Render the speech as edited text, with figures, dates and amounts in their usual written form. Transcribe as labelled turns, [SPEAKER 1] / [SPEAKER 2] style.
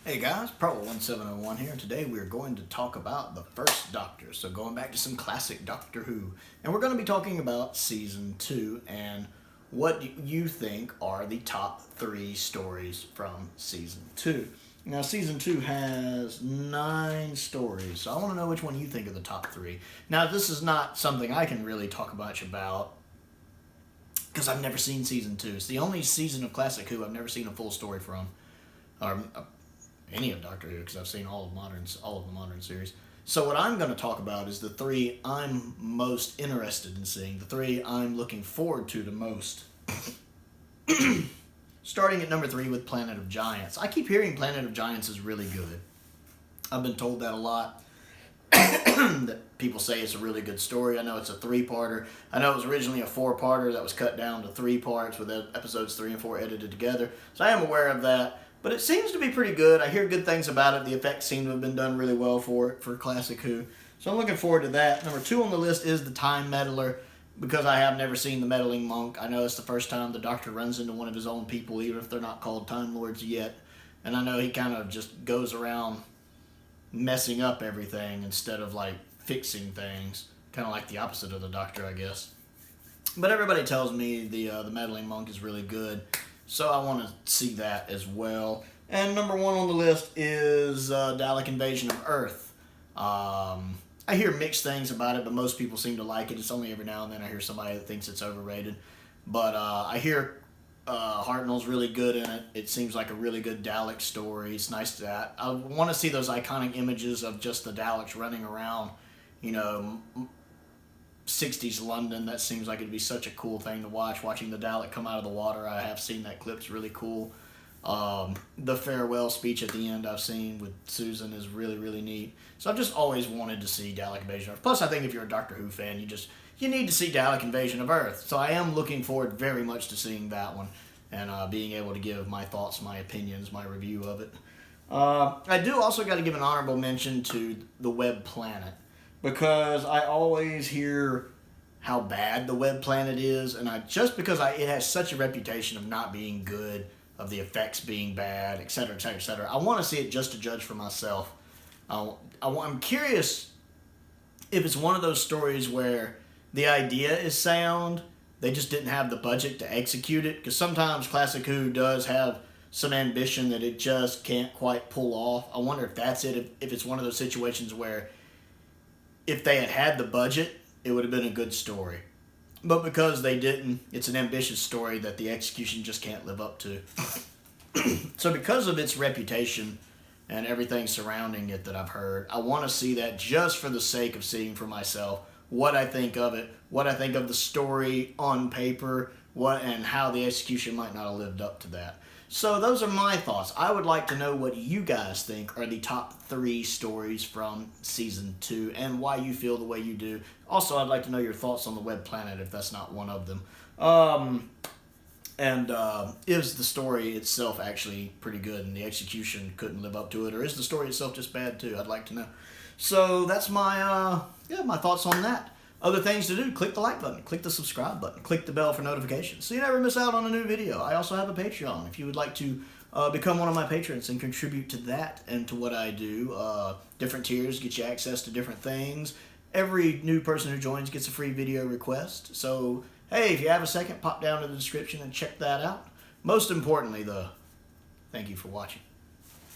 [SPEAKER 1] Hey guys, Pro1701 here, and today we're going to talk about the first Doctor. So going back to some classic Doctor Who, and we're going to be talking about Season 2 and what you think are the top 3 stories from Season 2. Now Season 2 has 9 stories, so I want to know which one you think are the top 3. Now this is not something I can really talk much about, because I've never seen Season 2. It's the only season of Classic Who I've never seen a full story from. Or any of Doctor Who, because I've seen all of the modern series. So what I'm going to talk about is the 3 I'm most interested in seeing, the 3 I'm looking forward to the most. Starting at number 3 with Planet of Giants. I keep hearing Planet of Giants is really good. I've been told that a lot. That people say it's a really good story. I know it's a 3-parter. I know it was originally a 4-parter that was cut down to 3 parts with episodes 3 and 4 edited together. So I am aware of that. But it seems to be pretty good. I hear good things about it. The effects seem to have been done really well for Classic Who. So I'm looking forward to that. Number 2 on the list is the Time Meddler, because I have never seen the Meddling Monk. I know it's the first time the Doctor runs into one of his own people, even if they're not called Time Lords yet. And I know he kind of just goes around messing up everything instead of like fixing things. Kind of like the opposite of the Doctor, I guess. But everybody tells me the Meddling Monk is really good. So I want to see that as well. And number 1 on the list is Dalek Invasion of Earth. I hear mixed things about it, but most people seem to like it. It's only every now and then I hear somebody that thinks it's overrated. But I hear Hartnell's really good in it. It seems like a really good Dalek story. It's nice that I want to see those iconic images of just the Daleks running around, 60s London. That seems like it'd be such a cool thing to watch. Watching the Dalek come out of the water, I have seen that clip. It's really cool. The farewell speech at the end I've seen with Susan is really, really neat. So I've just always wanted to see Dalek Invasion of Earth. Plus, I think if you're a Doctor Who fan, you need to see Dalek Invasion of Earth. So I am looking forward very much to seeing that one and being able to give my thoughts, my opinions, my review of it. I do also got to give an honorable mention to the Web Planet, because I always hear how bad the Web Planet is, and just because it has such a reputation of not being good, of the effects being bad, etc., etc., etc., I want to see it just to judge for myself. I'm curious if it's one of those stories where the idea is sound, they just didn't have the budget to execute it, because sometimes Classic Who does have some ambition that it just can't quite pull off. I wonder if that's it, if it's one of those situations where if they had had the budget, it would have been a good story. But because they didn't, it's an ambitious story that the execution just can't live up to. So because of its reputation and everything surrounding it that I've heard, I want to see that just for the sake of seeing for myself what I think of it, what I think of the story on paper, and how the execution might not have lived up to that. So those are my thoughts. I would like to know what you guys think are the top 3 stories from Season 2 and why you feel the way you do. Also, I'd like to know your thoughts on the Web Planet if that's not one of them. Is the story itself actually pretty good and the execution couldn't live up to it, or is the story itself just bad too? I'd like to know. So that's my my thoughts on that. Other things to do, click the like button, click the subscribe button, click the bell for notifications so you never miss out on a new video. I also have a Patreon. If you would like to become one of my patrons and contribute to that and to what I do, different tiers get you access to different things. Every new person who joins gets a free video request. So, hey, if you have a second, pop down to the description and check that out. Most importantly, though, thank you for watching.